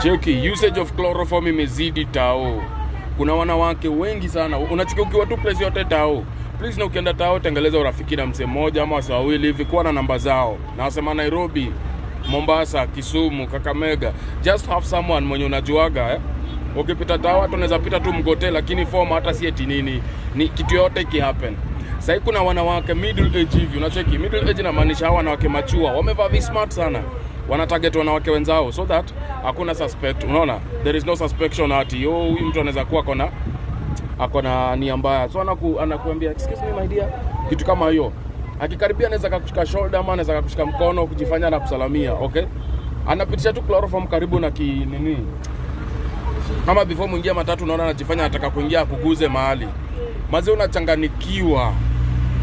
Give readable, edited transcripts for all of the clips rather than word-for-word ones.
Cheki, usage of chloroform imezidi tao. Kuna wanawake wengi sana. Unachiki ukiwa tu place yote tao. Please na ukienda tao tengeleza urafiki na mse mmoja ama wase wawili hivi, kuwa na namba zao. Na wasema Nairobi, Mombasa, Kisumu, Kakamega. Just have someone mwenye unajuaga Ukipita tao watu unaweza pita tu mgote, lakini form hata si eti nini. Ni kitu yote ki happen. Sasa kuna wanawake middle age hivi. Unacheki middle age inamaanisha hawa wanawake machua. Wamevaa smart sana. Wana target wanawake wenzao so that hakuna suspect. Unaona? There is no suspicion ati huyu mtu anaweza kuwa akona nia mbaya. So anakuambia excuse me my dear, kitu kama hiyo. Akikaribia anaweza kukushika shoulder ama anaweza kukushika mkono kujifanya na kusalamia, okay? Anapitisha tu chloroform karibu na nini. Kama before mwingia matatu unaona anajifanya anataka kuingia kuguze mahali. Maze unachanganikiwa.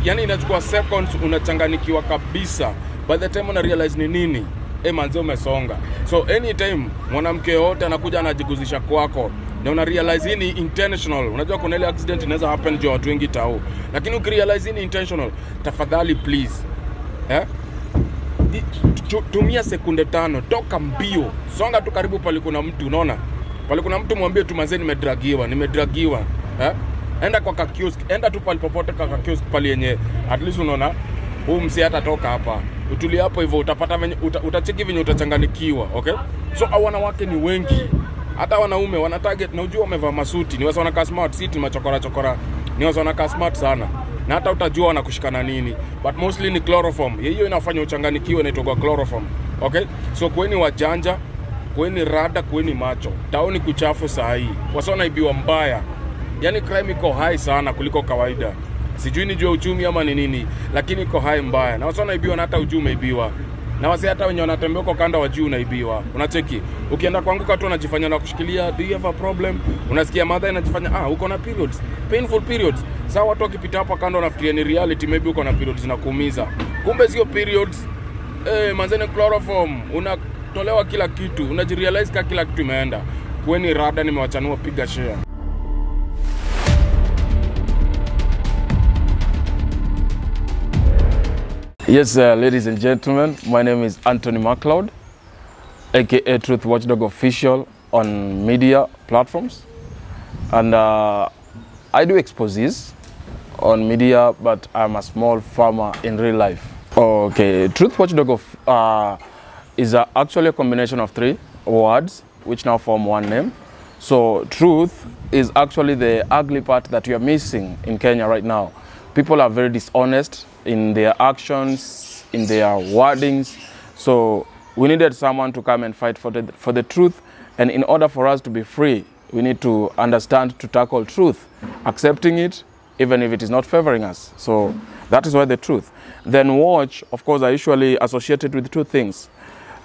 Yaani inachukua seconds unachanganikiwa kabisa. By the time una realize ni nini, manze umesonga. So anytime mwanamke yote anakuja anajiguzisha kwako na una realize ni intentional. Unajua kuna ile accident inaweza happen juu watu wengi tao. Lakini ukirealize ni intentional, tafadhali please. Tumia sekunde 5, toka mbio. Songa tu karibu pale kuna mtu, unaona? Pale kuna mtu mwambie tu manze nimedragiwa. Enda kwa kiosk, enda tu pale popote kwa kiosk pale yenye at least unaona huyu msi hata toka hapa. Utulie hapo hivyo utapata utacheki venye utachanganikiwa, okay? So wanawake ni wengi. Hata wanaume wana target na ujua wamevaa masuti. Ni wasa wanakaa smart, city machokora. Ni wasa wanakaa smart sana. Na hata utajua wanakushikana nini. But mostly ni chloroform. Hiyo inafanya uchanganikiwe na itoka chloroform. Okay? So kweni wajanja, kweni rada, kweni macho. Taoni kuchafu saa hii. Wasa wanaibiwa mbaya. Yaani crime iko high sana kuliko kawaida. Sijui ni juu uchumi ama ni nini, lakini iko high mbaya. Na wasa wanaibiwa na hata ujuu umeibiwa. Na wase hata wenye wanatembea kwa kanda wa juu unaibiwa. Unacheki. Ukienda kuanguka tu unajifanya na kushikilia, do you have a problem? Unasikia mother inajifanya uko na periods, painful periods. Sasa watu wakipita hapa kando wanafikiria ni reality, maybe uko na periods zinakuumiza. Kumbe sio periods. Manzene chloroform, unatolewa kila kitu, unajirealize kila kitu imeenda. Kweni rada, nimewachanua, piga share. Yes, ladies and gentlemen, my name is Anthony MacLeod, aka Truthwatchdog official on media platforms, and I do exposés on media, but I'm a small farmer in real life. Okay, Truthwatchdog is actually a combination of 3 words which now form one name. So truth is actually the ugly part that you are missing in Kenya right now. People are very dishonest in their actions, in their wordings. So we needed someone to come and fight for the truth. And in order for us to be free, we need to understand to tackle truth, accepting it, even if it is not favoring us. So that is why the truth. Then watch, of course, are usually associated with 2 things.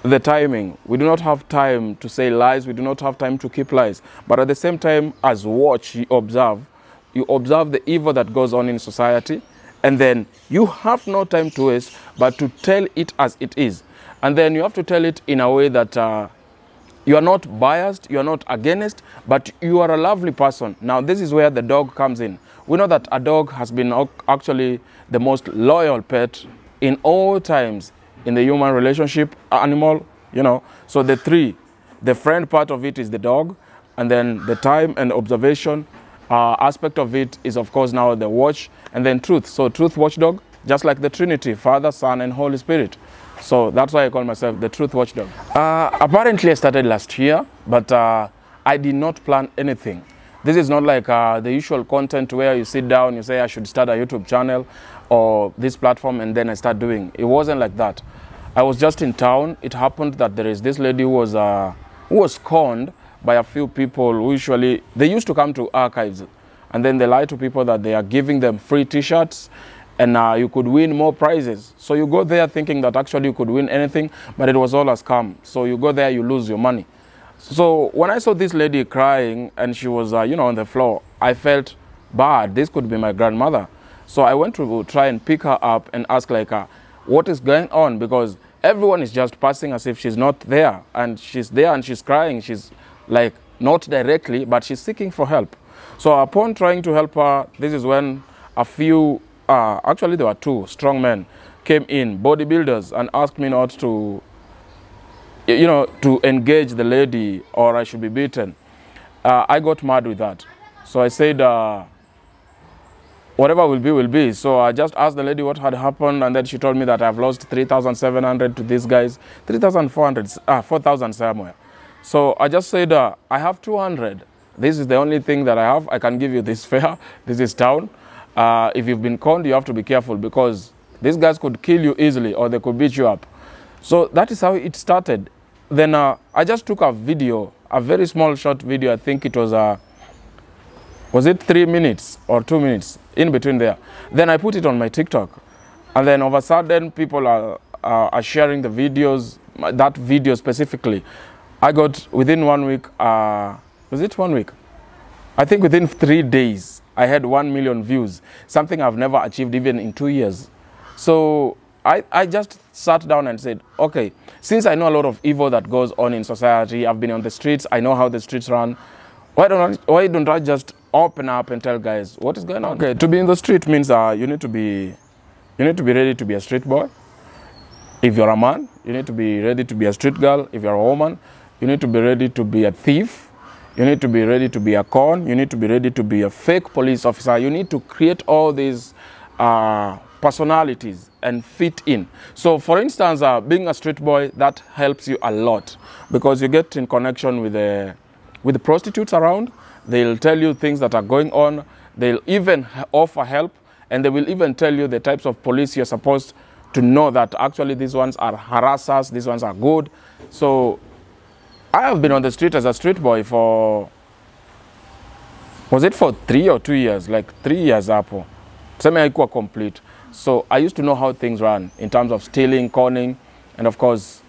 The timing. We do not have time to say lies. We do not have time to keep lies. But at the same time, as watch, you observe the evil that goes on in society, and then you have no time to waste but to tell it as it is. And then you have to tell it in a way that you are not biased, you are not against, but you are a lovely person. Now this is where the dog comes in. We know that a dog has been actually the most loyal pet in all times in the human relationship, animal, you know. So the friend part of it is the dog, and then the time and observation aspect of it is of course now the watch, and then truth. So Truth Watchdog, just like the Trinity, Father, Son, and Holy Spirit. So that's why I call myself the Truth Watchdog. Apparently I started last year, but I did not plan anything. This is not like the usual content where you sit down, you say I should start a YouTube channel or this platform and then I start doing. It wasn't like that. I was just in town. It happened that there is this lady who was conned by a few people who they used to come to archives and then they lie to people that they are giving them free t-shirts and you could win more prizes. So you go there thinking that actually you could win anything, but it was all a scam. So you go there, you lose your money. So when I saw this lady crying and she was, on the floor, I felt bad. This could be my grandmother. So I went to try and pick her up and ask what is going on? Because everyone is just passing as if she's not there, and she's there and she's crying. She's like not directly, but she's seeking for help. So upon trying to help her, this is when a few, actually there were 2 strong men, came in, bodybuilders, and asked me not to you know, to engage the lady or I should be beaten. I got mad with that. So I said, whatever will be, will be. So I just asked the lady what had happened, and then she told me that I've lost 3,700 to these guys, 3,400, 4,000 somewhere. So I just said, I have 200. This is the only thing that I have. I can give you this fare. This is town. If you've been conned, you have to be careful because these guys could kill you easily or they could beat you up. So that is how it started. Then I just took a video, a very small short video. I think it was it 3 minutes or 2 minutes in between there. Then I put it on my TikTok. And then all of a sudden people are sharing the videos, that video specifically. I got within 1 week, was it 1 week? I think within 3 days, I had 1 million views, something I've never achieved even in 2 years. So I just sat down and said, okay, since I know a lot of evil that goes on in society, I've been on the streets, I know how the streets run, why don't I just open up and tell guys what is going on? Okay, to be in the street means you need to be ready to be a street boy. If you're a man, you need to be ready to be a street girl. If you're a woman, you need to be ready to be a thief. You need to be ready to be a con. You need to be ready to be a fake police officer. You need to create all these personalities and fit in. So for instance, being a street boy, that helps you a lot because you get in connection with the prostitutes around. They'll tell you things that are going on. They'll even offer help, and they will even tell you the types of police you're supposed to know that actually these ones are harassers, these ones are good. So I have been on the street as a street boy for, was it for 3 or 2 years? Like 3 years hapo. Semi haikuwa complete. So I used to know how things run in terms of stealing, conning, and of course,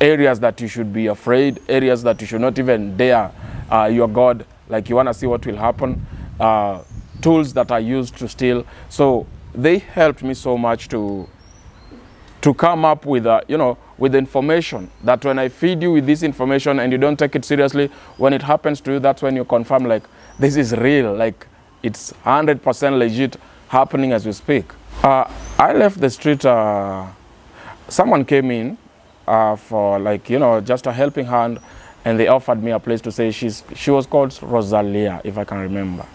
areas that you should be afraid, areas that you should not even dare your God, like you want to see what will happen, tools that are used to steal. So they helped me so much to come up with, you know, with information that when I feed you with this information and you don't take it seriously, when it happens to you, that's when you confirm like, this is real, like it's 100% legit happening as we speak. I left the street, someone came in for like, you know, just a helping hand, and they offered me a place to stay. She was called Rosalia, if I can remember.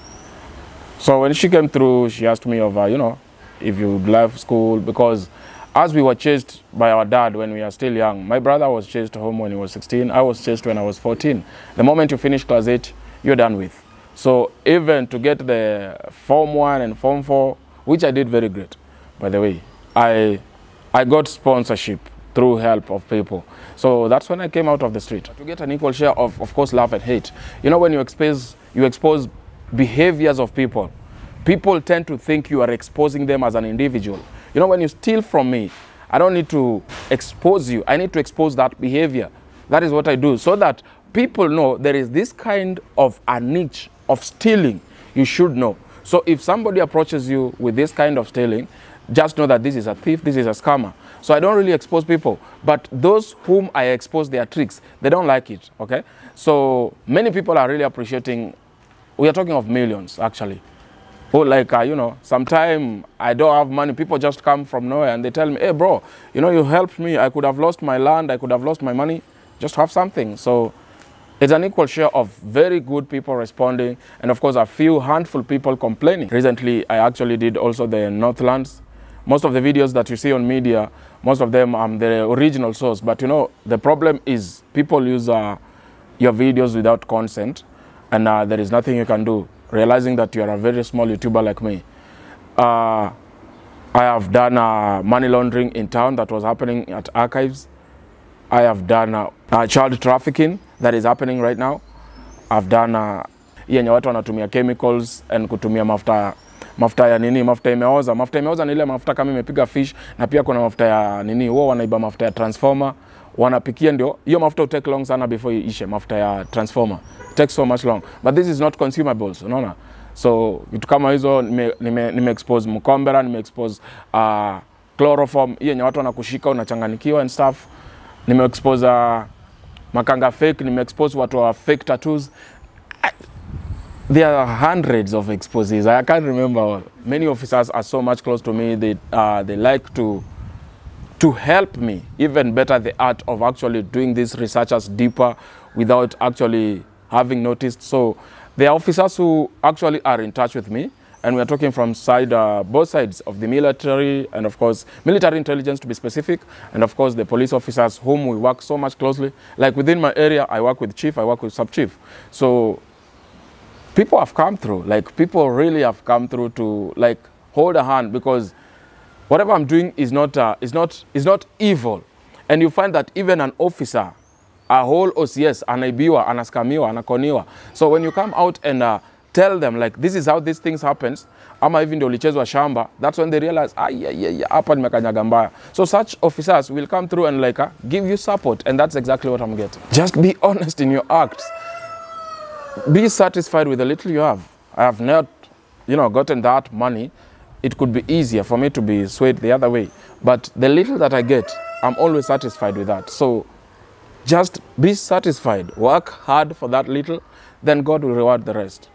So when she came through, she asked me of, you know, if you left school, because as we were chased by our dad when we were still young, my brother was chased home when he was 16, I was chased when I was 14. The moment you finish class 8, you're done with. So even to get the Form 1 and Form 4, which I did very great, by the way, I got sponsorship through help of people. So that's when I came out of the street. To get an equal share of course, love and hate. You know, when you expose behaviors of people, people tend to think you are exposing them as an individual. You know, when you steal from me, I don't need to expose you. I need to expose that behavior. That is what I do, so that people know there is this kind of a niche of stealing you should know. So if somebody approaches you with this kind of stealing, just know that this is a thief, this is a scammer. So I don't really expose people, but those whom I expose their tricks, they don't like it, okay? So many people are really appreciating, we are talking of millions actually. Who like, you know, sometime I don't have money, people just come from nowhere and they tell me, hey bro, you know, you helped me, I could have lost my land, I could have lost my money, just have something. So it's an equal share of very good people responding, and of course a few handful people complaining. Recently, I actually did also the Northlands. Most of the videos that you see on media, most of them are the original source, but you know, the problem is people use your videos without consent, and there is nothing you can do. Realizing that you are a very small YouTuber like me. I have done money laundering in town that was happening at archives. I have done child trafficking that is happening right now. I've done yenye watu wanatumia chemicals and kutumia mafuta ya nini, mafuta imeoza. Mafuta imeoza ni ile mafuta kama imepiga fish, na pia kuna mafuta ya nini, wao wanaiba mafuta ya transformer, wanapikia ndio. Hiyo mafuta take long sana before ishe, mafuta ya transformer. It takes so much long. But this is not consumables, unaona? So vitu kama hizo nime expose mkombera, nime expose chloroform, yenye watu wanakushika unachanganikiwa and stuff. Nime expose makanga fake, nime expose watu wa fake tattoos. There are hundreds of exposes. I can't remember all. Many officers are so much close to me. They like to to help me even better the art of actually doing these researches deeper without actually having noticed. So there are officers who actually are in touch with me, and we are talking from both sides of the military, and of course military intelligence to be specific, and of course the police officers whom we work so much closely. Like within my area, I work with chief, I work with sub-chief. So people have come through, like people really have come through to like hold a hand, because whatever I'm doing is not evil. And you find that even an officer, a whole OCS, anaibiwa, anaskamiwa, anakoniwa. So when you come out and tell them like this is how these things happens, ama even ndio ulichezwa shamba, that's when they realize hapa nimekanyaga mbaya. So such officers will come through and like give you support, and that's exactly what I'm getting. Just be honest in your acts. Be satisfied with the little you have. I have not, gotten that money. It could be easier for me to be swayed the other way, but the little that I get, I'm always satisfied with that. So just be satisfied, work hard for that little, then God will reward the rest.